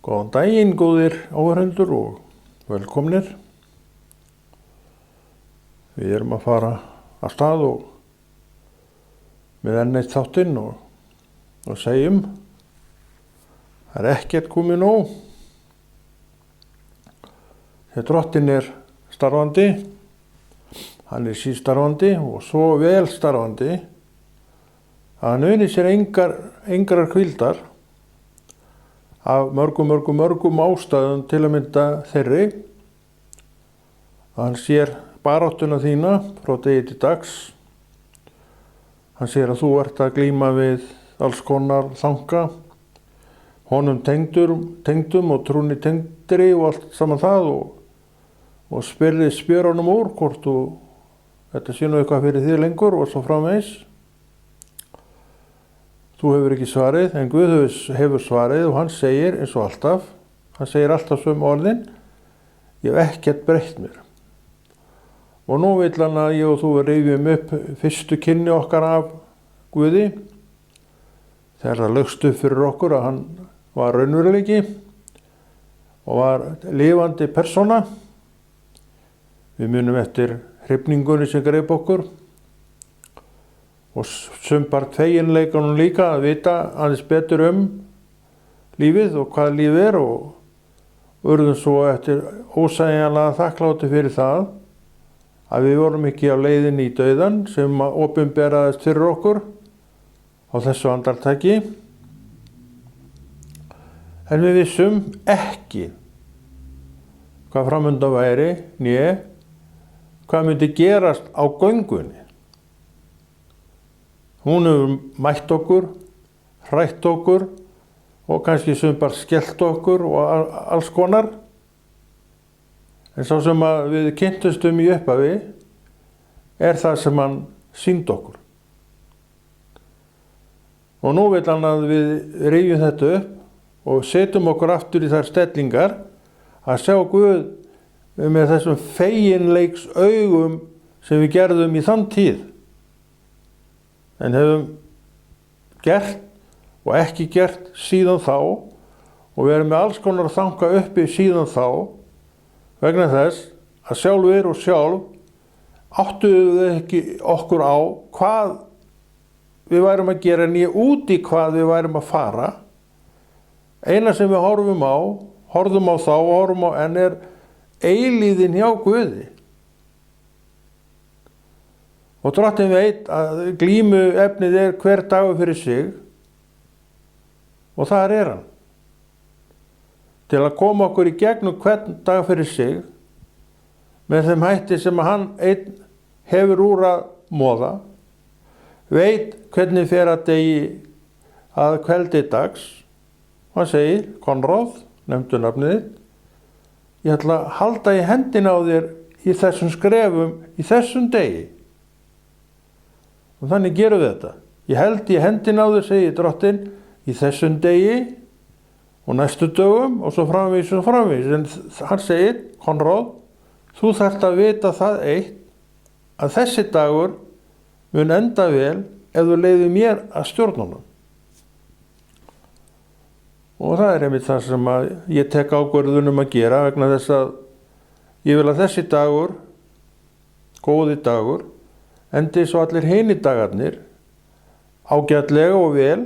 Góðan daginn, góðir áhorfendur og velkomnir. Við erum að fara af stað og með enn eitt þáttinn og segjum það er ekkert komið nóg. Þegar Drottinn er starfandi, hann er sístarfandi og svo vel starfandi að hann unir sér engrar hvíldar af mörgum ástæðum, til að mynda þeirri að hann sér baráttuna þína frá degi til dags. Hann sér að þú ert að glíma við alls konar þanga, honum tengdum og trúni tengdri og allt saman það og spyr honum úr hvort þetta sé nú eitthvað fyrir því lengur og svo framvegis. Þú hefur ekki svarið, en Guð hefur svarið og hann segir eins og alltaf, hann segir alltaf sömu orðin, ég hef ekkert breytt mér. Og nú vill hann að ég og þú rifjum upp fyrstu kynni okkar af Guði, þegar það lögst upp fyrir okkur að hann var raunveruleiki og var lifandi persóna. Við munum eftir hrifningunni sem greip okkur og sumpart feginleikanum líka að vita aðeins betur lífið og hvað lífið er og urðum svo eftir ósægjanlega þakkláti fyrir það að við vorum ekki á leiðinni í dauðan sem opinberaðist fyrir okkur á þessu andartaki. En við vissum ekki hvað framundan væri, né hvað myndi gerast á göngunni. Hún hefur mætt okkur, hrætt okkur og kannski sem bara skellt okkur og alls konar. En sá sem við kynntumst í upphafi er það sem hann sýndi okkur. Og nú vill hann að við rifjum þetta upp og setjum okkur aftur í þær stellingar að sjá Guð með þessum feginleiks augum sem við gerðum í þann tíð. En hefum gert og ekki gert síðan þá og við erum með alls konar þanga uppi síðan þá vegna þess að sjálfur og sjálf áttuðu við ekki okkur á hvað við værum að gera né út í hvað við værum að fara. Eina sem við horfum á enn er eilíðin hjá Guði. Og Drottinn veit að glímu efnið er hver dagur fyrir sig og þar er hann. Til að koma okkur í gegnum hvern dag fyrir sig með þeim hætti sem hann einn hefur úr að moða, veit hvernig fer að degi að kveldi dags. Hann segir, Konráð, nefndu nafnið þitt, ég ætla að halda í hendina á þér í þessum skrefum í þessum degi. Og þannig gerum við þetta. Ég held í hendina á þér, segir Drottinn, í þessum degi og næstu dögum og svo framvegis. En hann segir, Konráð, þú þarft að vita það eitt að þessi dagur mun enda vel ef þú leyfir mér að stjórna honum. Og það er einmitt það sem ég tek ákvörðun að gera vegna þess að ég vil að þessi dagur, góði dagur, endi svo allir hinir dagarnir ágætlega og vel,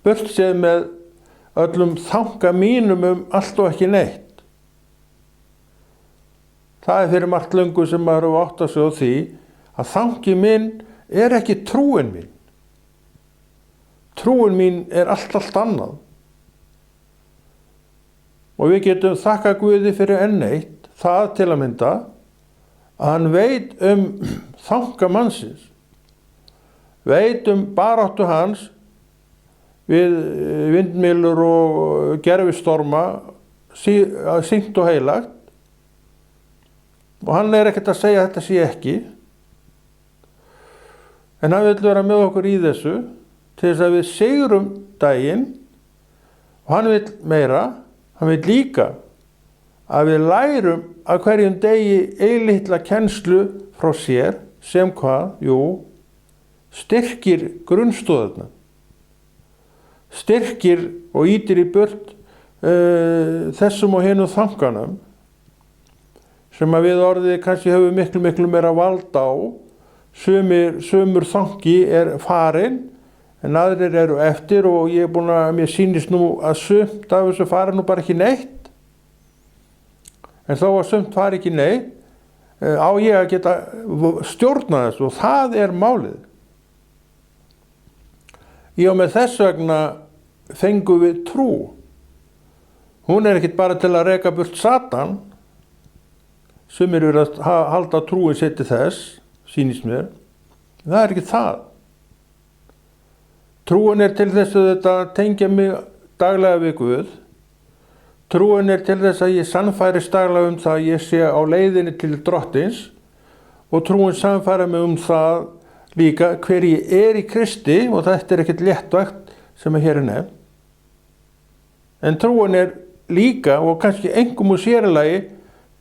burt séð með öllum þanga mínum allt og ekki neitt. Það er fyrir margt löngu sem maður hefur átt að segja því að þangi minn er ekki trúin mín. Trúin mín er allt annað. Og við getum þakka Guði fyrir enn eitt, það til að mynda, að hann veit þanga mannsins, veit baráttu hans við vindmylur og gervistorma, sýnt og heilagt. Og hann er ekkert að segja að þetta sé ekki. En hann vill vera með okkur í þessu til þess að við sigrum daginn og hann vill meira, hann vill líka að við lærum að hverjum degi eilitla kennslu frá sér sem hvað, styrkir grunnstoðuna, styrkir og ýtir í burt þessum og hinum þanganum sem að við orðið kannski höfum miklu meira vald á. Sumur þangi farinn en aðrir eru eftir og ég mér sýnist nú að sumt af þessu fari nú bara ekki neitt. En þó að sumt fari ekki neitt, á ég að geta stjórnað þessu og það málið. Í og með þess vegna fengum við trú. Hún ekkert bara til að reka burt Satan, sumir eru að halda trúin sér til þess, sýnist mér. Það ekki það. Trúin til þess að þetta tengja mig daglega við Guð. Trúin til þess að ég sannfærist daglega það að ég sé á leiðinni til Drottins og trúin sannfæra mig það líka hver ég í Kristi og þetta ekkert léttvægt sem hér nefnt. En trúin líka og kannski einkum og sérilagi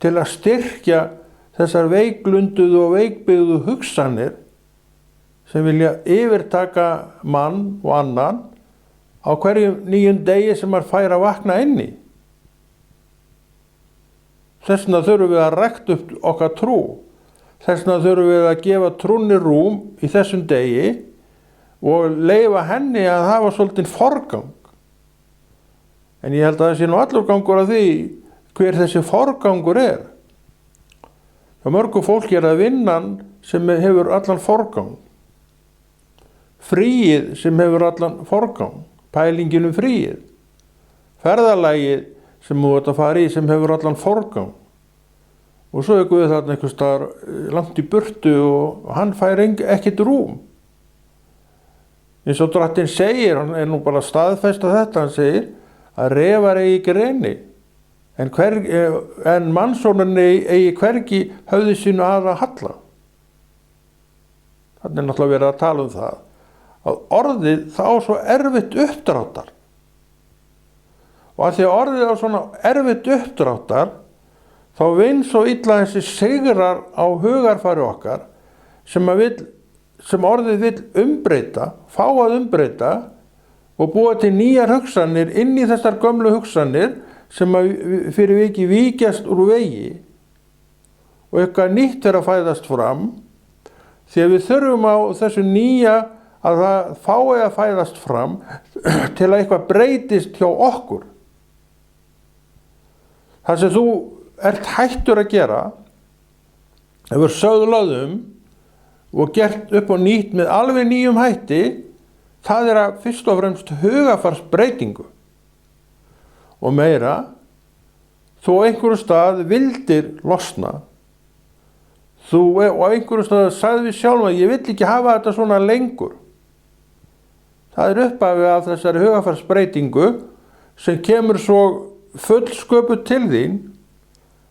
til að styrkja þessar veiklunduðu og veikbyggðu hugsanir sem vilja yfirtaka mann og annan á hverjum nýjum degi sem maður fær að vakna inn í. Þess vegna þurfum við að rækta upp okkar trú. Þess vegna þurfum við að gefa trúnni rúm í þessum degi og leyfa henni að hafa svolítinn forgang. En ég held að það sé nú allur gangur að því hver þessi forgangur Það mörgu fólki það vinnan sem hefur allan forgang. Fríið sem hefur allan forgang. Pælinginu fríið. Ferðalagið sem þú ert að fara í sem hefur allan forgang. Og svo Guð þarna einhvers staðar langt í burtu og hann fær ekkert rúm. Eins og Drottinn segir, hann nú bara staðfest að þetta, hann segir að refar eigi greni. En mannssonin eigi hvergi höfði sínu að halla. Þannig náttúrulega verið að tala það. Að orðið það á svo erfitt uppdráttar. Og að því að orðið á svona erfitt uppdráttar, þá vinn svo illa þessi sigrar á hugarfari okkar sem orðið vill umbreyta, fá að umbreyta og búa til nýjar hugsanir inn í þessar gömlu hugsanir sem fyrir viki víkjast úr vegi og eitthvað nýtt að fæðast fram því að við þurfum á þessu nýja að það fái að fæðast fram til að eitthvað breytist hjá okkur. Það sem þú ert hættur að gera hefur sögðlað og gert upp og nýtt með alveg nýjum hætti, það að fyrst og fremst hugarfarsbreytingu. Og meira, þú á einhverju stað vildir losna. Þú á einhverju stað sagði við sjálfum að ég vill ekki hafa þetta svona lengur. Það upphafið af þessari hugarfarsbreytingu sem kemur svo fullsköpuð til þín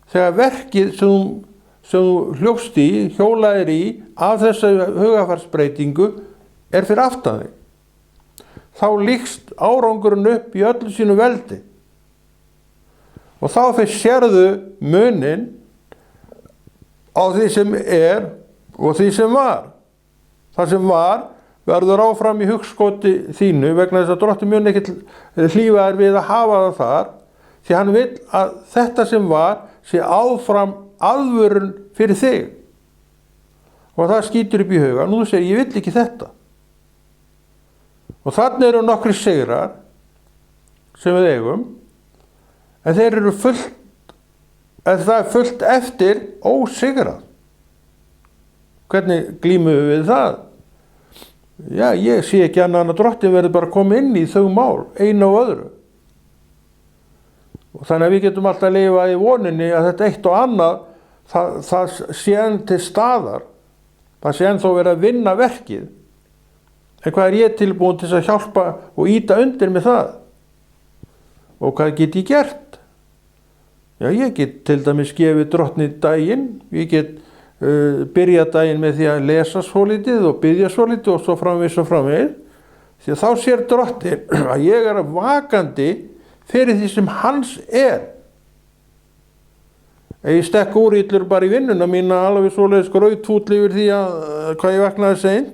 þegar verkið sem þú hljópst í, hjólaðir í af þessari hugarfarsbreytingu fyrir aftan þig. Þá lýkst árangurinn upp í öllu sínu veldi. Og þá sérðu munin á því sem og því sem var. Það sem var verður áfram í hugskoti þínu vegna þess að Drottinn mun ekki hlífa þér við að hafa það þar því hann vill að þetta sem var sé áfram aðvörun fyrir þig. Og það skýtur upp í huga. Nú segir ég vill ekki þetta. Og þannig eru nokkri sigrar sem við eigum en þeir eru fullt eftir ósigrað. Hvernig glímum við það? Já, ég sé ekki annað en að Drottinn verður bara að koma inn í þau mál, einu og öðru. Og þannig að við getum alltaf að lifa í voninni að þetta eitt og annað, það sé enn til staðar. Það sé enn þó verið að vinna verkið. En hvað ég tilbúin til að hjálpa og ýta undir með það? Og hvað get ég gert? Já, ég get til dæmis gefið Drottni daginn, ég get byrjað daginn með því að lesa svolítið og biðja svolítið og svo framvegis og framvegis. Því að þá sér Drottinn að ég vakandi fyrir því sem hans Ef ég stekk úr illur bara í vinnuna mína alveg svoleiðis grautfúll yfir því að hvað ég vaknaði seint.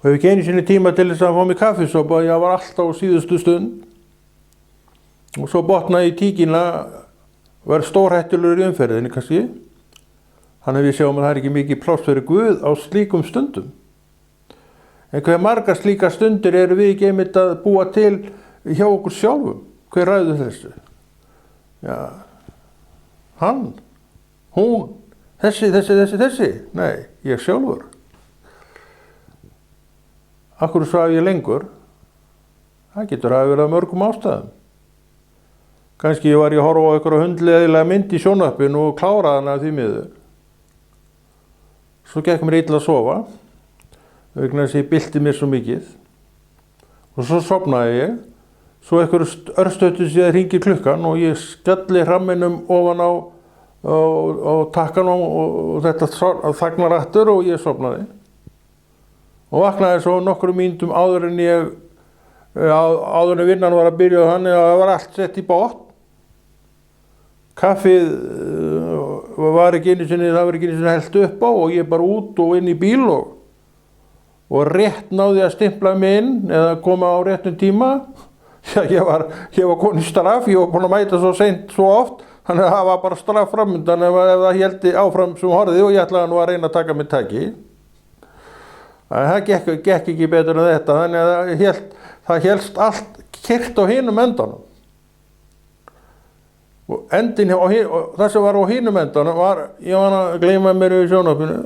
Og hef ekki einu sinni tíma til þess að fá mig kaffisopa, ég var alltaf á síðustu stund. og svo botnaði í tíkina, var stórhættulegur í umferðinni kannski. Þannig að við sjáum að það er ekki mikið pláss fyrir Guð á slíkum stundum. En hver margar slíkar stundir eru við ekki einmitt að búa til hjá okkur sjálfum? Hver ræður þessu? Já, hann, hún, þessi. Nei, ég sjálfur. Af hverju svaf ég lengur? Það getur að vera mörgum ástæðum. Kannski var ég að horfa á einhverja hundleiðilega mynd í sjónvarpinu og kláraði hana því miður. Svo gekk mér illa að sofa, vegna þess að ég bylti mér svo mikið. Og svo sofnaði ég, svo einhverju örstötu síðan hringir klukkan og ég skalli hramminum ofan á takkanum og þetta þagnar aftur og ég sofnaði. Og vaknaði svo nokkrum mínútum áður en vinnan var að byrja þannig að það var allt sett í botn. Kaffið var ekki einu sinni hellt upp á og ég bara út og inn í bíl og rétt náði að stimpla mig inn eða koma á réttum tíma. Já, ég var komin í straff, ég var búin að mæta svo seint svo oft, þannig að það var bara straff framundan ef það héldi áfram sem horfði og ég ætlaði nú að reyna að taka mig taki. Það gekk ekki betur en þetta, þannig að það hélst allt kyrrt á hinum endanum. Og það sem var á hinum endanum var, ég var að gleyma mér í sjónvarpinu.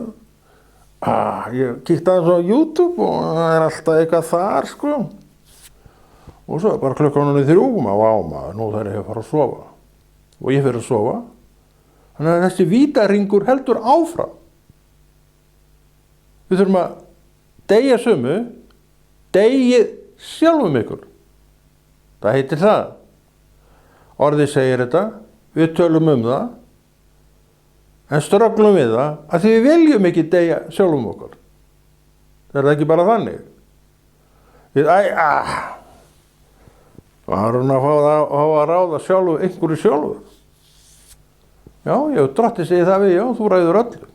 Ég kíkti aðeins á YouTube og það er alltaf eitthvað þar, sko. Og svo bara klukkan 3, maður, nú þarf ég að fara að sofa. Og ég fer að sofa. Þannig að þessi vítaringur heldur áfram. Við þurfum að deyja sömu, deyið sjálfum ykkur. Það heitir það. Orðið segir þetta, við tölum það, en ströglum við það að því við viljum ekki deyja sjálfum okkur. Það er ekki bara þannig. Var hún að fá að ráða einhverju sjálfur? Já, drottið segir það við, já, þú ræður öllu.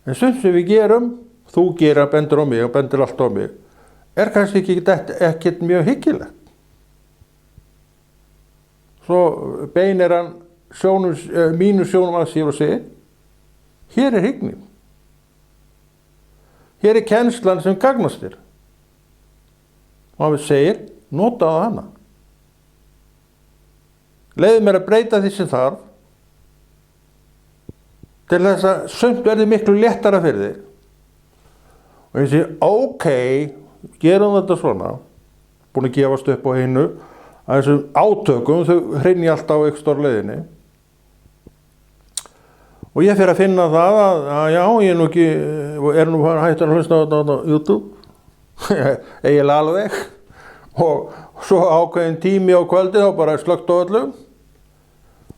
En sem við gerum, þú gera, bendir á mig og bendir allt á mig, er kannski ekkert mjög hyggilegt. Svo beinir hann mínu sjónum að sér og segir, hér er hyggnin. Hér er kennslan sem gagnast þér. Og hann segir, notaðu hana. Leyfðu mér að breyta því sem þarf, til þess að sumt verði miklu léttara fyrir þig. Og ég segi, ok, gerum þetta svona, búin að gefast upp á hinu, að þessum átökum, þau hrynja alltaf á ykkur leiðinni. Og ég fer að finna það að já, ég er nú hættur að hlusta á YouTube, eiginlega alveg, og svo ákveðin tími á kvöldi þá bara slökkt á öllu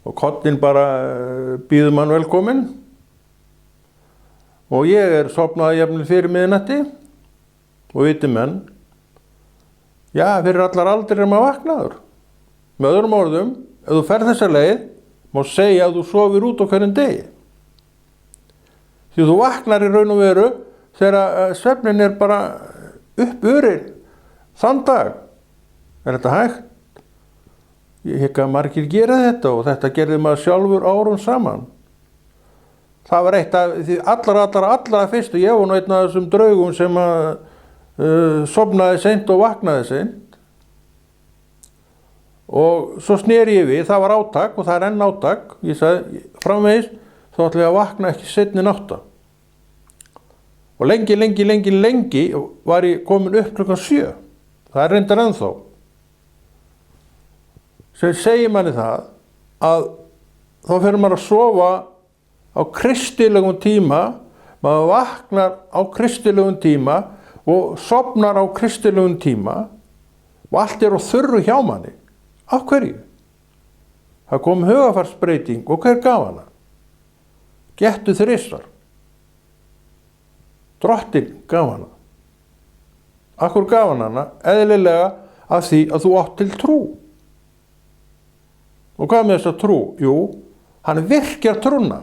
og kollinn bara býður mann velkominn og ég sofnaði jafnvel fyrir miðnætti og viti menn, já, fyrir allar aldir er maður vaknaður. Með öðrum orðum, ef þú ferð þessa leið, má segja að þú sofir út á hverjum degi. Því þú vaknar í raun og veru þegar svefnin er bara uppurinn þann dag. Er þetta hægt? Ég hygg að margir gera þetta og þetta gerði maður sjálfur árum saman. Það var eitt af því allra fyrstu, ég var nú einn af þessum draugum sem sofnaði seint og vaknaði seint. Og svo sneri ég við, það var átak og það er enn átak. Ég sagði, framvegis, þá ætla ég að vakna ekki seinni en 8. Og lengi var ég komin upp klukkan 7. Það er reyndar ennþá. Sem segir manni það að þá fer maður að sofa á kristilegum tíma, maður vaknar á kristilegum tíma og sofnar á kristilegum tíma og allt er á þurru hjá manni. Af hverju? Það kom hugarfarsbreyting og hver gaf hana? Gettu þrisvar. Drottinn gaf hana. Af hverju gaf hana? Eðlilega af því að þú átt til trú. Og hvað með þessa trú? Jú, hann virkjar trúna.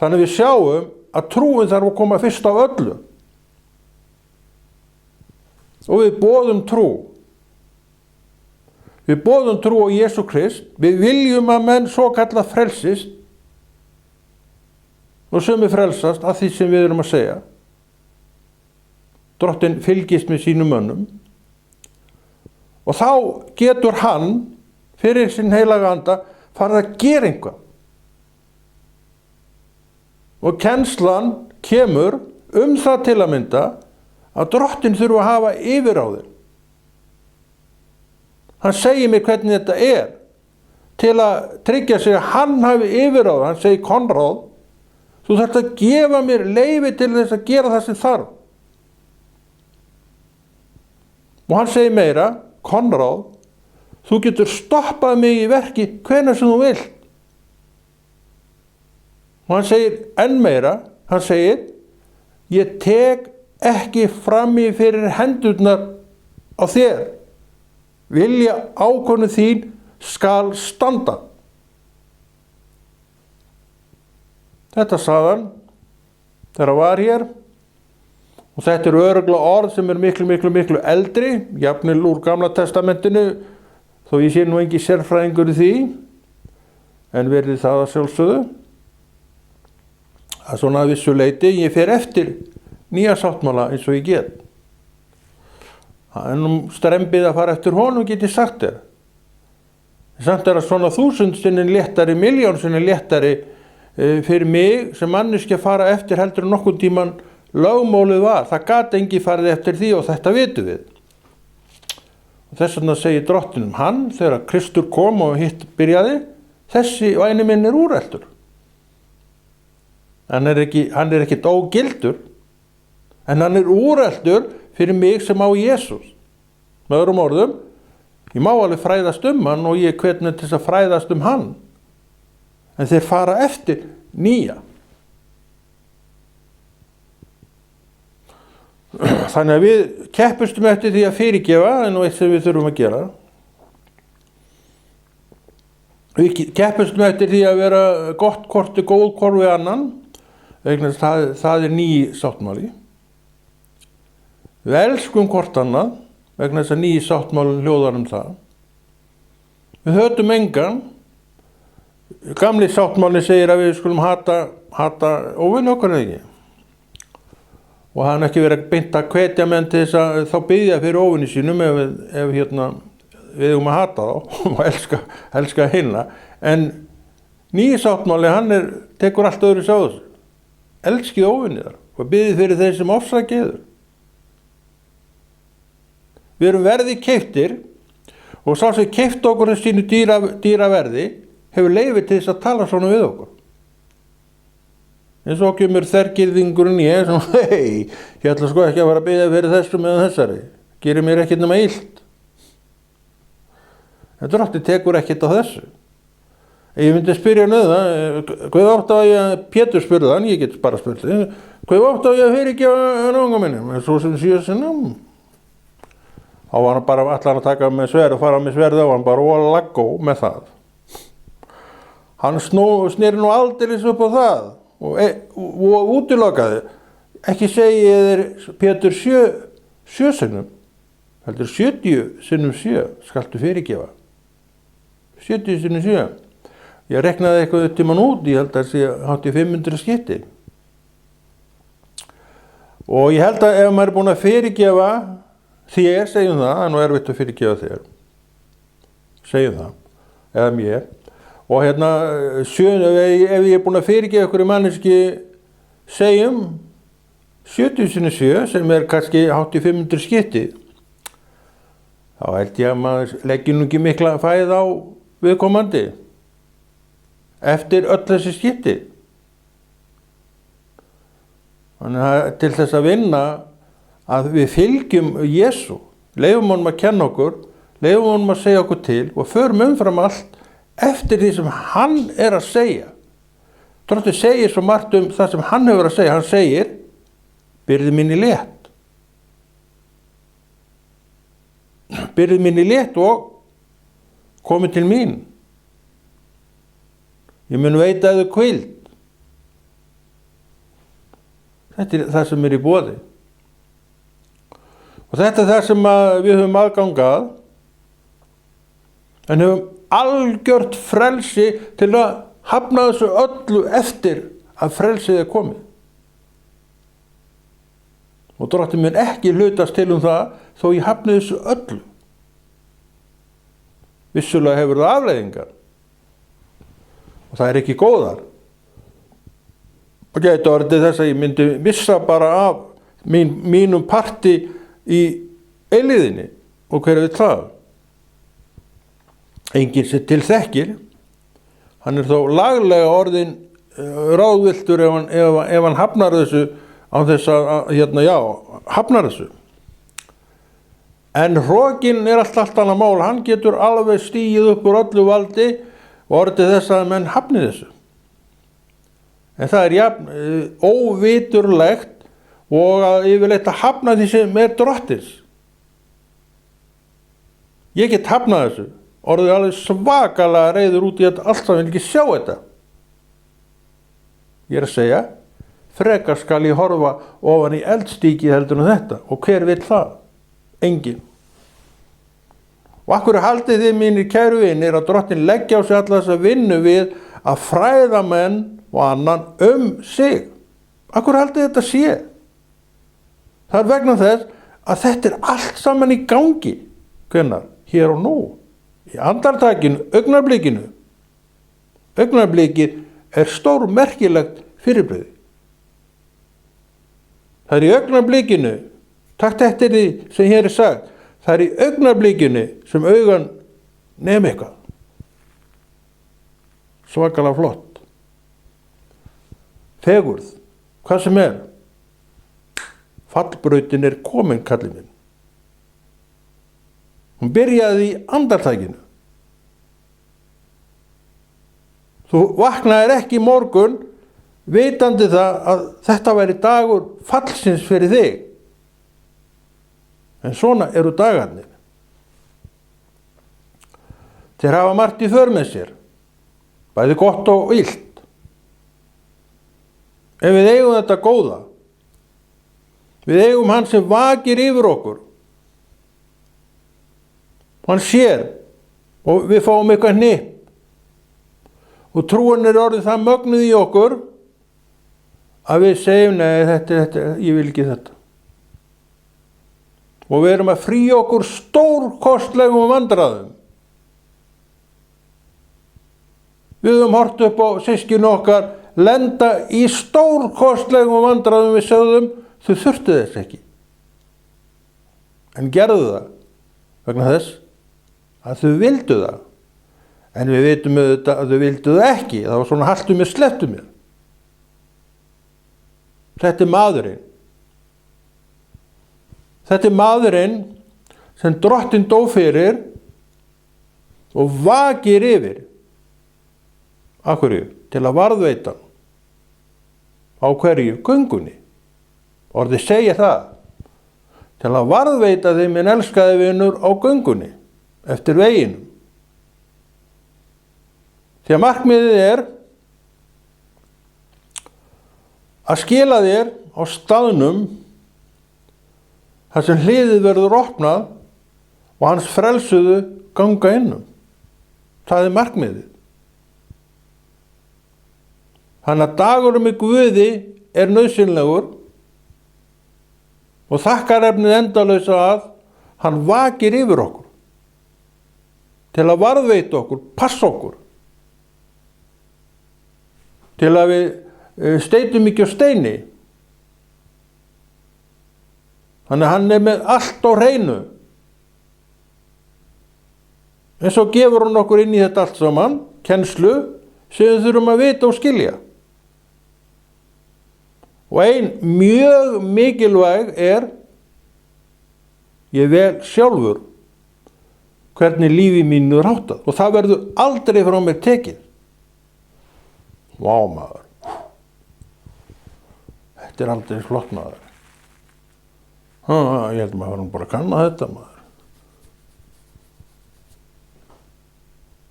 Þannig við sjáum að trúin þarf að koma fyrst á öllu. og við boðum trú. Við boðum trú á Jesú Krist, við viljum að menn svo kallað frelsist og sumir frelsast af því sem við erum að segja. Drottinn fylgist með sínum mönnum og þá getur hann fyrir sinn heilaga anda farið að gera eitthvað. Og kennslan kemur það til að mynda að Drottinn þurfa að hafa yfirráðið. Hann segir mér hvernig þetta er til að tryggja sig að hann hafi yfirráðið. Hann segir Konráð, þú þarft að gefa mér leyfi til þess að gera það sem þarf. Og hann segir meira, Konráð, þú getur stoppað mig í verki hvenær sem þú vilt. Og hann segir enn meira, hann segir, ég tek ekki fram í fyrir hendurnar á þér. Vilja ákvörðun þín skal standa. Þetta sagði hann þegar hann var hér og þetta eru örugglega orð sem er miklu eldri, jafnvel úr Gamla testamentinu, þó ég sé nú ekki sérfræðingur í því, en verði það að sjálfsögðu. Að svona að vissu leyti ég fer eftir nýja sáttmála eins og ég get. En strembið að fara eftir honum get ég sagt þér. Samt að svona 1000 sinnum léttari, 1.000.000 sinnum léttari fyrir mig sem manneskja fara eftir heldur en nokkurn tíman lögmálið var. Það gat engi farið eftir því og þetta vitum við. Og þess vegna segir Drottinn hann þegar Kristur kom og hitt byrjaði, þessi væni minn er úreltur. Hann er ekkit ógildur, en hann er úreltur fyrir mig sem á Jesús. Með öðrum orðum, ég má alveg fræðast hann og ég hvet mig til þess að fræðast hann. En þeir fara eftir nýja. Þannig að við keppumstum eftir því að fyrirgefa, en nú eitt sem við þurfum að gera. Við keppumstum eftir því að vera gott hvort er góð hvor við annan, vegna það er ný sáttmáli. Við elskum hvort annað, vegna þess að ný sáttmálin hljóðar það. Við hötum engan. Gamli sáttmálin segir að við skulum hata óvini okkar ekki. Og það er ekki verið að beint að hvetja menn til þess að þá biðja fyrir óvini sínum ef við að hata þá og elska hinna. En nýi sáttmáli tekur allt öðru sáður. Elskið óvinni þar og biðið fyrir þeir sem ofsækja yður. Við erum verði keyptir og sá sem keypti okkur sínu dýra verði hefur leyfi til þess að tala svona við okkur. Eins og kemur þergirðingurinn ég sem, ég ætla sko ekki að fara að biðja fyrir þessum eða þessari. Gerir mér ekkert nema illt. En Drottinn tekur ekkert á þessu. Ég myndi spyrja það, hvað átt á ég að Pétur spurði hann, ég get bara spurt þig, hvað átt á ég að fyrirgefa náunga minnum, en svo sem 7 sinnum. Þá var hann bara allan að taka með sverð og fara með sverð á hann bara og laggó með það. Hann sneri nú aldeilis upp á það og útilokaði. Ekki segi ég þér Pétur 7 sinnum, heldur 70 sinnum 7 skaltu fyrirgefa. 70 sinnum 7. Ég reknaði eitthvað tíman út, ég held að það sé hátt í 500 skipti. Og ég held að ef maður er búin að fyrirgefa þér, segjum það er nú erfitt að fyrirgefa þér. Segjum það, eða mér. Og ef ég er búin að fyrirgefa ykkur í manneski, segjum 70 sinnum 7, sem er kannski hátt í 500 skipti, þá held ég að maður leggir nú ekki mikla fæð á viðkomandi. Eftir öll þessi skipti. Þannig að til þess að vinna að við fylgjum Jesú, leyfum honum að kenna okkur, leyfum honum að segja okkur til og förum umfram allt eftir því sem hann er að segja. Drottinn segir svo margt það sem hann hefur að segja. Hann segir, byrði minni létt. Byrði minni létt og komi til mín. Ég mun veita þau hvíld. Þetta er það sem er í boði. Og þetta er það sem við höfum aðgangað, en höfum algjört frelsi til að hafna þessu öllu eftir að frelsið er komið. Og Drottinn mun ekki hlutast til það þó ég hafni þessu öllu. Vissulega hefur það afleiðingar og það er ekki góðar. Og gæti orðið þess að ég myndi missa bara af mínum parti í eilíðinni, og hver veit það? Enginn sem til þekkir, hann er þó laglega orðin ráðvilltur ef hann hafnar þessu á þess að hafnar þessu. En hrokinn er allt annað mál, hann getur alveg stigið upp úr öllu valdi og orðið þess að menn hafni þessu. En það er jafn óviturlegt og að yfirleitt að hafna því sem er Drottins. Ég get hafnað þessu, orðið alveg svakalega reiður út í þetta allt saman, vil ekki sjá þetta. Ég er að segja, frekar skal ég horfa ofan í eldstíkið heldur en þetta, og hver vill það? Enginn. Og af hverju haldið þið mínir kæru vinir að Drottinn leggja á sig alla þessa vinnu við að fræða menn og annan sig? Af hverju haldið þetta sé? Það er vegna þess að þetta er allt saman í gangi. Hvenær? Hér og nú. Í andartakinu, augnablikinu. Augnablikið er stórmerkilegt fyrirbrigði. Það er í augnablikinu, takt eftir því sem hér er sagt, það er í augnablikinu sem augan nefn eitthvað. Svakalega flott. Fegurð, hvað sem er. Fallbrautin er komin, kallið minn. Hún byrjaði í andartakinu. Þú vaknaðir ekki í morgun vitandi það að þetta væri dagur fallsins fyrir þig. En svona eru dagarnir. Þeir hafa margt í för með sér, bæði gott og illt. Ef við eigum þetta góða, við eigum hann sem vakir yfir okkur. Hann sér og við fáum eitthvað hnipp. Og trúin er orðið það mögnuð í okkur að við segjum, nei, þetta, ég vil ekki þetta. Og við erum að fría okkur stórkostlegum vandræðum. Við höfum hort upp á systkini okkar lenda í stórkostlegum vandræðum, við sögðum, þau þurftu þess ekki. En gerðu það vegna þess að þau vildu það. En við vitum auðvitað að þau vildu það ekki. Það var svona haltu mér, slettu mér. Þetta er maðurinn. Þetta er maðurinn sem Drottinn dó fyrir og vakir yfir. Af hverju? Til að varðveita. Á hverju? Göngunni. Orðið segja það. Til að varðveita þeim minn elskaði vinur á göngunni. Eftir veginum. Því að markmiðið er að skila þér á staðnum þar sem hliðið verður opnað og hans frelsuðu ganga innum. Það er markmiðið. Þannig að dagurum í Guði er nauðsynlegur og þakkarefnið endalausa að hann vakir yfir okkur til að varðveita okkur, passa okkur. Til að við steytum ekki á steini. Þannig að hann er með allt á hreinu. En svo gefur hann okkur inn í þetta allt saman, kennslu, sem við þurfum að vita og skilja. Og ein mjög mikilvæg er, ég vel sjálfur hvernig lífi mínu er háttað. Og það verður aldrei frá mér tekið. Vá maður, þetta er aldrei flott maður. Ég held maður bara að kanna þetta maður.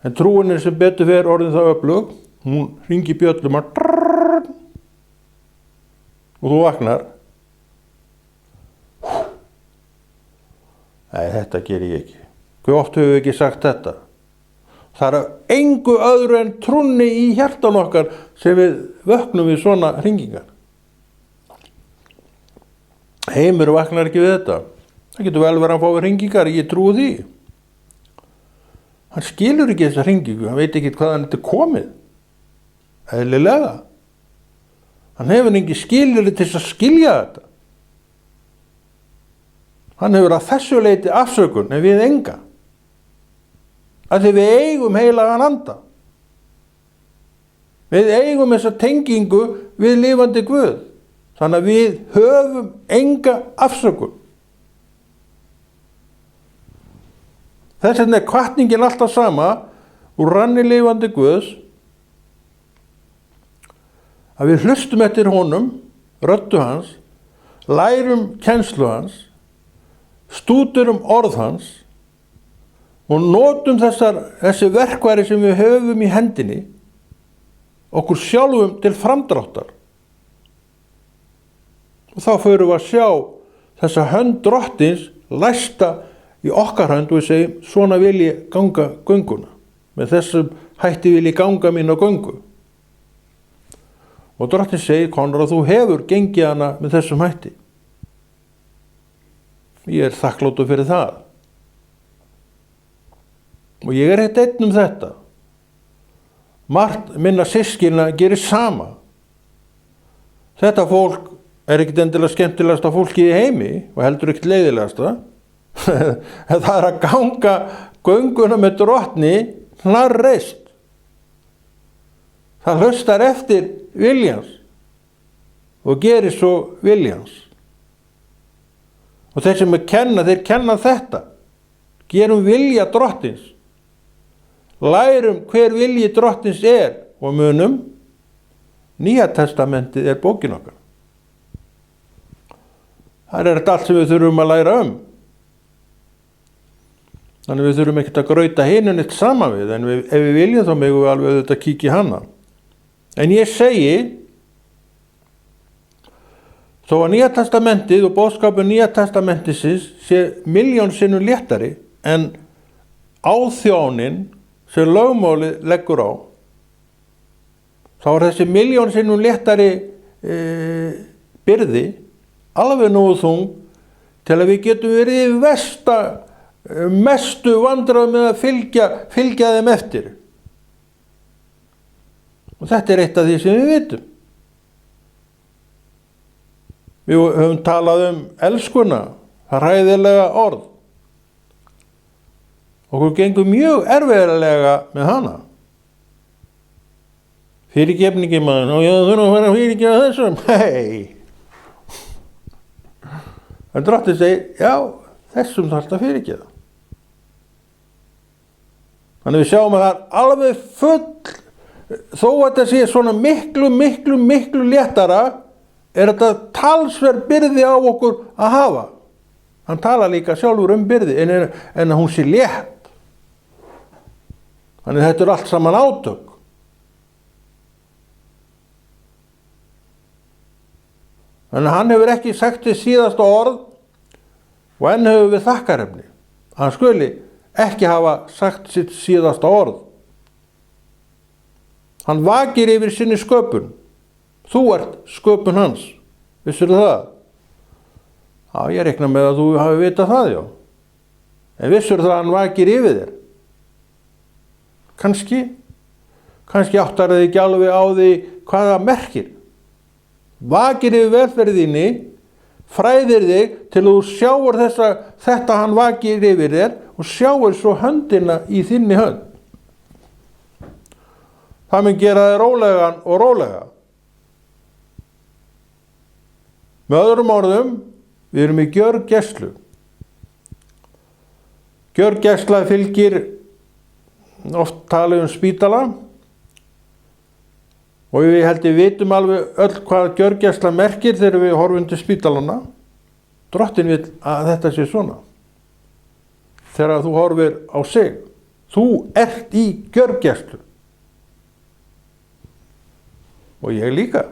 En trúin er sem betur fer orðin það öflug, hún hringi bjöllum og þú vaknar. Nei, þetta ger ég ekki. Hve oft höfum við ekki sagt þetta? Það er engu öðru en trúnni í hjartan okkar sem við vöknum við svona hringingar. Heimur vaknar ekki við þetta. Það getur vel verið að hann fái hringingar, ég trúi því. Hann skilur ekki þessa hringingu, hann veit ekki hvaðan þetta er komið. Eðlilega. Hann hefur ekki skilyrði til að skilja þetta. Hann hefur að þessu leyti afsökun en við enga. Af því við eigum heilagan anda. Við eigum þessa tengingu við lifandi Guð. Þannig að við höfum enga afsökun. Þess vegna er hvatningin alltaf sama úr ranni lifandi Guðs að við hlustum eftir honum, röddu hans, lærum kennslu hans, stúdurum orð hans og notum þessi verkværi sem við höfum í hendinni okkur sjálfum til framdráttar. Og þá förum við að sjá þessa hönd drottins læsta í okkar hönd og við segjum, svona vil ég ganga gönguna. Með þessum hætti vil ég ganga mína göngu. Og drottinn segir, Konráð, þú hefur gengið hana með þessum hætti. Ég er þakkláttur fyrir það. Og ég er einn þetta. Margt minna systkina gerir sama. Þetta fólk er ekkert endilega skemmtilegasta fólkið í heimi og heldur ekkert leiðilegasta. Það er að ganga gönguna með drottni hnarreist. Það hlustar eftir viljans og gerir svo viljans. Og þeir sem þeir kenna þetta. Gerum vilja drottins. Lærum hver vilji drottins er og munum Nýja testamentið er bókin okkar. Það er allt sem við þurfum að læra um. Þannig við þurfum ekkert að grauta hinun eitt saman við, en ef við viljum þá megum við alveg auðvitað kíkja í hana. En ég segi, þó að Nýja testamentið og boðskapur Nýja testamentisins sé 1.000.000 sinnum léttari en áþjánin sem lögmálið leggur á, þá er þessi 1.000.000 sinnum léttari byrði alveg nógu þung til að við getum verið í mestu vandræðum með að fylgja þeim eftir. Og þetta er eitt af því sem við vitum. Við höfum talað um elskuna, það hræðilega orð. Okkur gengur mjög erfiðarlega með hana. Fyrirgefningi maður, og ég þurfa að vera að fyrirgefa þessum. Hei! En drottinn segir, já, þessum þarf að fyrirgefa. Þannig við sjáum að það er alveg full, þó að þetta sé svona miklu léttara, er þetta talsverð byrði á okkur að hafa. Hann talar líka sjálfur um byrði, en að hún sé létt. Þannig þetta er allt saman átök. Þannig hann hefur ekki sagt þið síðasta orð og enn hefur við þakkarefni. Hann skuli ekki hafa sagt sitt síðasta orð. Hann vakir yfir sinni sköpun. Þú ert sköpun hans. Vissirðu það? Já, ég reikna með að þú hafi vitað það, já. En vissirðu það að hann vakir yfir þér? Kannski áttar þið ekki alveg á því hvað það merkir. Vakir yfir velferðinni, fræðir þig til að þú sjáur þetta hann vakir yfir þér og sjáur svo höndina í þinni hönd. Það mun gera þig rólegan og rólega. Með öðrum orðum, við erum í gjörgæslu. Gjörgæsla fylgir oft talið spítala. Og við heldur vitum alveg öll hvað gjörgæsla merkir þegar við horfum til spítalana. Drottinn vill að þetta sé svona. Þegar þú horfir á sig. Þú ert í gjörgæslu. Og ég líka.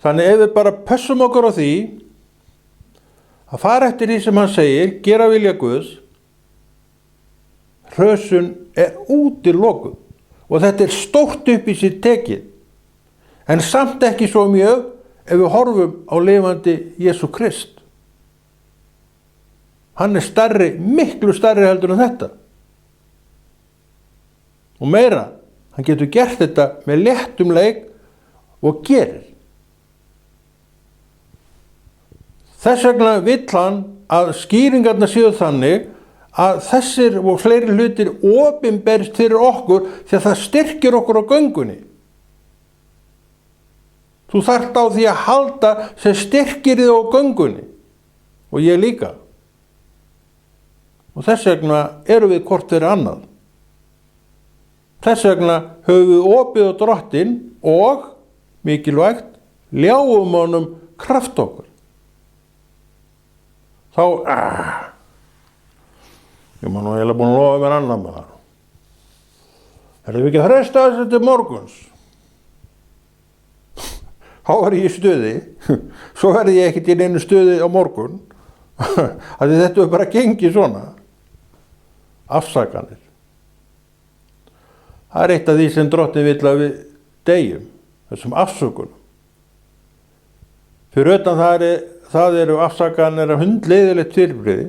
Þannig ef við bara pössum okkur á því að fara eftir því sem hann segir, gera vilja Guðs, hrösun útilokuð og þetta stórt upp í sér tekið, en samt ekki svo mjög ef við horfum á lifandi Jesú Krist. Hann stærri, miklu stærri heldur en þetta. Og meira, hann getur gert þetta með léttum leik og gerir. Þess vegna vill hann að skýringarnar séu þannig að þessir og fleiri hlutir opinberist fyrir okkur því að það styrkir okkur á göngunni. Þú þarft á því að halda sem styrkir þig á göngunni og ég líka. Og þess vegna erum við hvort fyrir annað. Þess vegna höfum við opið á Drottinn og, mikilvægt, ljáum honum kraft okkur. Þá, ég man nú eiginlega búin að lofa mér annan með það. Erum við ekki að fresta þessu til morguns? Þá er ég í stuði, svo verði ég ekkert í neinu stuði á morgun, að þetta bara gengið svona. Afsakanir. Það eitt af því sem Drottinn vill að við deyjum, þessum afsökunum. Fyrir utan það eru afsakanir af hundleiðilegt fyrirbrigði.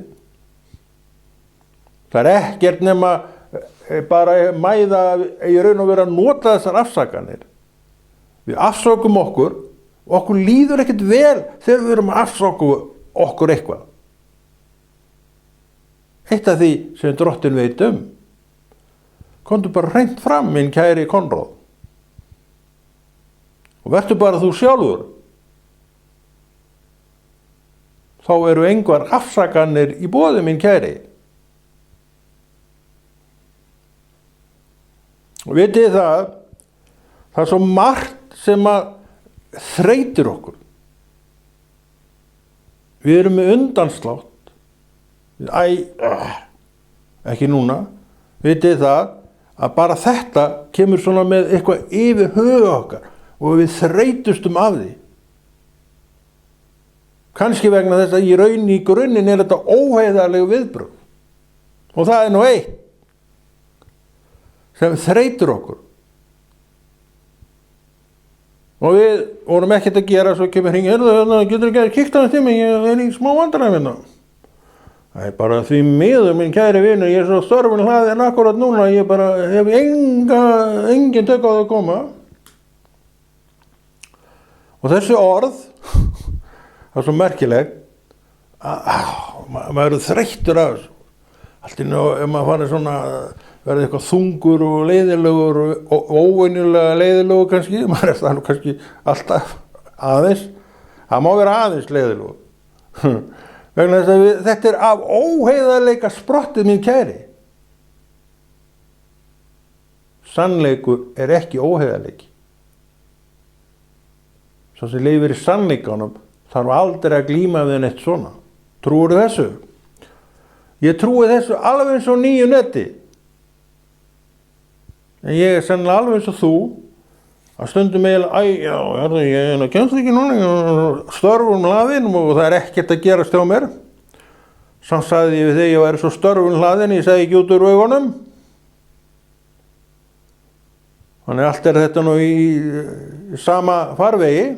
Það ekkert nema bara mæða í raun og vera að nota þessar afsakanir. Við afsökum okkur og okkur líður ekkert vel þegar við erum að afsöku okkur eitthvað. Eitt af því sem Drottinn veit komdu bara hreint fram, minn kæri Konráð. Og vertu bara þú sjálfur. Þá eru engar afsakanir í boði, minn kæri. Og vitið það er svo margt sem að þreytir okkur. Við erum með undanslátt. Ekki núna. Vitið það að bara þetta kemur svona með eitthvað yfir huga okkar og við þreytustum af því. Kannski vegna þess að í grunninn er þetta óheiðarlegu viðbrögð. Og það er nú eitt sem þreytur okkur. Og við vorum ekkert að gera, svo kemur hringi, getur ekki að kíkta hans til mig, ég er í smá vandræðum hérna. Það er bara því miður, minn kæri vinur, ég er svo störfun hlaðinn akkurat núna, ég bara hef engin tök á það að koma. Og þessi orð, það er svo merkilegt, maður er þreyttur af þessu. Allt í nú, ef maður farið svona, verði eitthvað þungur og leiðilegur og óvenjulega leiðilegur kannski, maður er það nú kannski alltaf aðeins, það má vera aðeins leiðilegur. Vegna þess að þetta er af óheiðarleika sprottið, minn kæri. Sannleikur er ekki óheiðarleiki. Svo sem lifir í sannleikanum þarf aldrei að glíma við neitt svona. Trúirðu þessu? Ég trúi þessu alveg eins og nýju netti. En ég er sennilega alveg eins og þú að stundum eiginlega, ég kemst ekki núna, störfum hlaðinn og það er ekkert að gerast hjá mér. Samt sagði ég við þegar ég væri svo störfum hlaðinn, ég sagði ekki út úr augunum. Þannig allt er þetta nú í sama farvegi.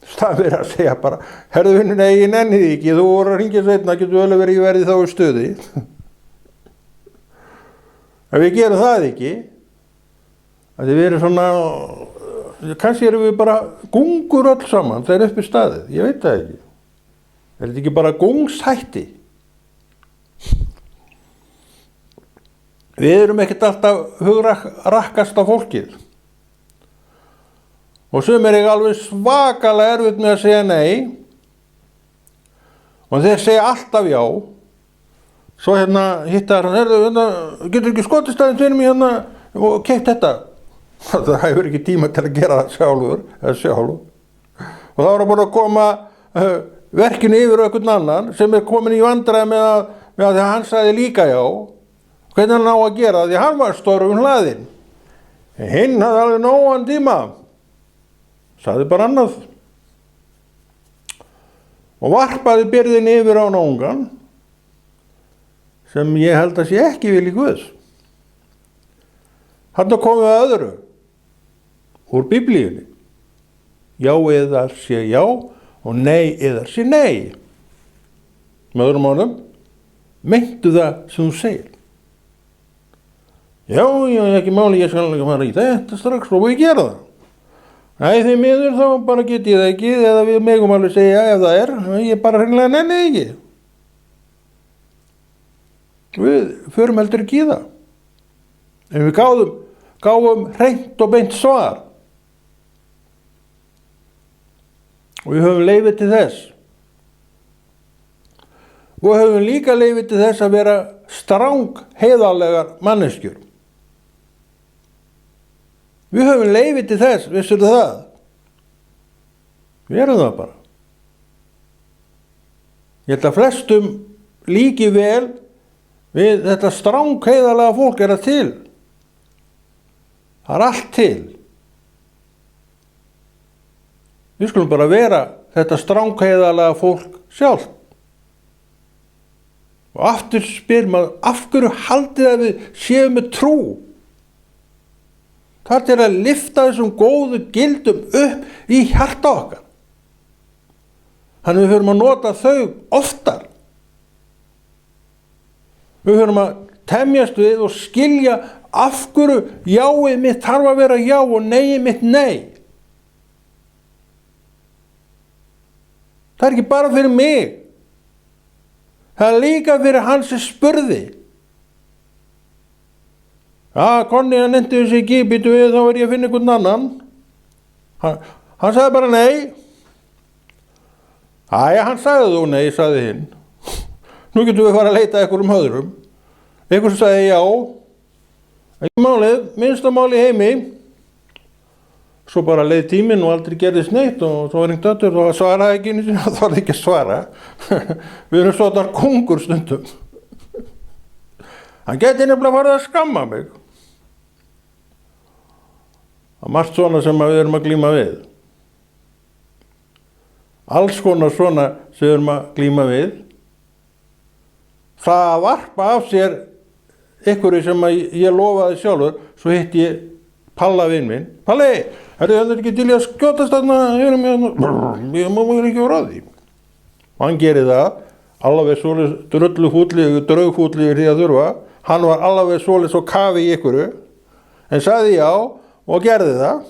Það verið að segja bara, herðu vinnu, nei, ég nenni því ekki, þú voru að hringja seinna, getur vel verið ég verið þá í stuði. Ef við gerum það ekki, að við erum svona, kannski erum við bara gungur öll saman, það er upp í staðið, ég veit það ekki. Er þetta ekki bara gungshætti? Við erum ekkert alltaf hugrakkast á fólkið. Og sumir er alveg svakalega erfitt með að segja nei. Og þeir segja alltaf já. Svo hittar hann, getur ekki skotist aðeins fyrir mig og keypt þetta. Það hefur ekki tíma til að gera það sjálfur. Og þá er hann búin að koma verkinu yfir einhvern annan sem er komin í vandræði með að hann sagði líka já. Hvernig hann á að gera það? Því hann var störfum hlaðinn. Hinn hafði alveg nógan tíma. Sagði bara annað. og varpaði byrðin yfir á náungan sem ég held að sé ekki vilji Guðs. Þarna komum við að öðru úr Biblíunni. Já yðar sé já og nei yðar sé nei. Með öðrum orðum, meintu það sem þú segir. Já, ekki máli, ég skal ekki fara í þetta strax og við gera það. Nei, því miður þá bara get ég það ekki, eða við megum alveg segja ef það er, ég bara hreinlega nenni ekki. Við förum heldur ekki í það. En við gáfum hreint og beint svar. Og við höfum leyfi til þess. Og höfum líka leyfi til þess að vera strang heiðarlegar manneskjur. Við höfum leyfi til þess, vissir það? Við erum það bara. Ég held að flestum líki vel við þetta strang heiðarlega fólk það til. Það allt til. Við skulum bara vera þetta strang heiðarlega fólk sjálf. Og aftur spyr maður, af hverju haldið að við séum með trú? Það er til að lyfta þessum góðu gildum upp í hjarta okkar. Þannig við höfum að nota þau oftar. Við höfum að temjast við og skilja af hverju jáið mitt þarf að vera já og neiið mitt nei. Það er ekki bara fyrir mig. Það er líka fyrir hann sem spurði. Já, Konni, hann nefndi þessi ekki, býtu við, þá er ég að finna einhvern annan. Hann sagði bara nei. Æja, hann sagði þú nei, sagði hinn. Nú getum við fara að leita einhverjum öðrum. Einhver sem sagði já. Ekki málið, minnsta máli heimi. Svo bara leið tíminn og aldrei gerðist neitt og svo var einhvern döttur og svaraði ekki einu sinni og það var ekki að svara. Við erum svona kongur stundum. Hann geti nefnilega farið að skamma mig. Það er margt svona sem við erum að glíma við. Alls konar svona sem við erum að glíma við. Það að varpa af sér einhverju sem ég lofaði sjálfur, svo hitt ég Palla vinn minn. Palli, það er ekki til ég að skjótast þarna, ég má ekki vera að því. Hann gerir það, alveg svoleiðis drullufútlegur, draugfútlegur því að þurfa. Hann var alveg svoleiðis og kafi í einhverju, en sagði já og gerði það.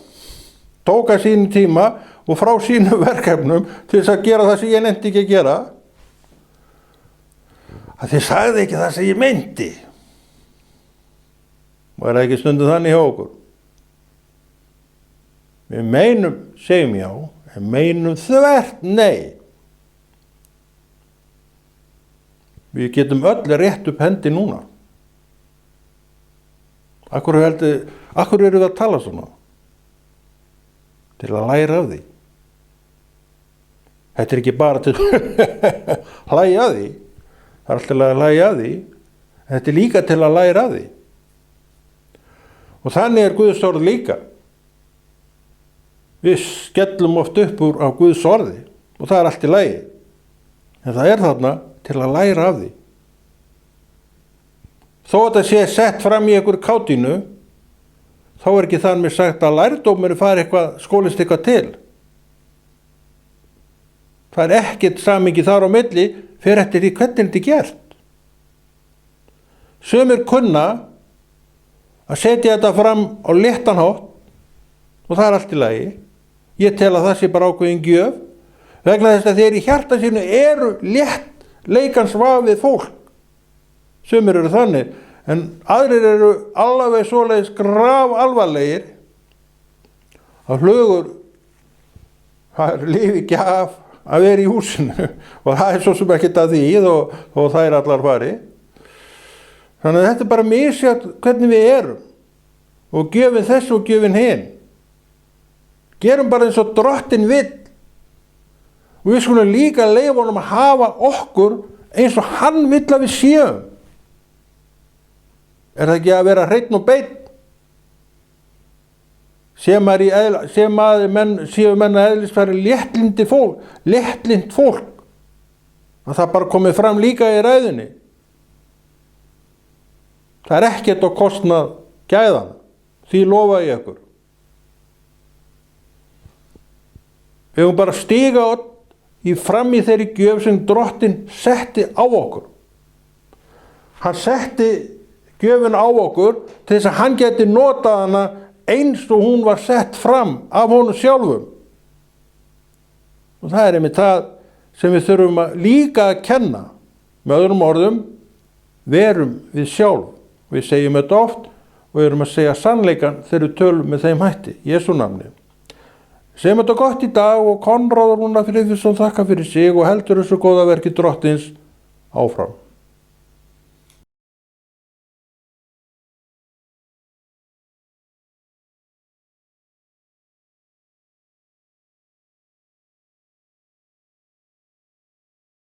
Tók að sínu tíma og frá sínum verkefnum til þess að gera það sem ég nefndi ekki að gera. Að þið sagði ekki það sem ég meinti. Og það ekki stundum þannig hjá okkur. Við meinum, segjum já, en meinum þvert nei. Við getum öll rétt upp hendi núna. Af hverju eru við að tala svona? Til að læra af því. Þetta er ekki bara til hlæja af því. Það er alltaf að hlæja af því. Þetta er líka til að læra af því. Og þannig er Guðs orð líka. Við skellum oft upp úr á Guðs orði og það er allt í lagi. En það er þarna til að læra af því. Þó að það sé sett fram í einhverju kátínu, þá er ekki þar með sagt að lærdómur fari skólist eitthvað til. Það er ekkert samingi þar á milli fyrir eftir því hvernig þetta er gert. Sumir kunna að setja þetta fram á léttan hátt og það er allt í lagi. Ég tel að það sé bara ákveðin gjöf vegna þess að þeir í hjarta sínu eru létt leikans vafið fólk. Sumir eru þannig, en aðrir eru alveg svoleiðis graf alvarlegir að flugur það er lífi ekki af að vera í húsinu og það er svo sem ekkert að því og það er allar fari. Þannig að þetta er bara misjafnt hvernig við erum og gjöfin þess og gjöfin hinn. Gerum bara eins og Drottinn vill. Og við skulum líka leyfa honum að hafa okkur eins og hann vill að við séum. Er það ekki að vera hreinn og beinn? Séu menn að eðlisfæri léttlynd fólk, að það bara komið fram líka í ræðunni. Það er ekkert á kostnað gæðan, því lofa ég ykkur. Við höfum bara stiga fram í þeirri gjöf sem Drottinn setti á okkur. Hann setti gjöfin á okkur til þess að hann geti notað hana eins og hún var sett fram af honum sjálfum. Og það er einmitt það sem við þurfum líka að kenna. Með öðrum orðum, verum við sjálf. Við segjum þetta oft og við erum að segja sannleikan þegar við tölum með þeim hætti, Jesú nafni. Segjum þetta gott í dag og Konráð Rúnar Friðfinnsson þakka fyrir sig og heldur þessu góða verki Drottins áfram.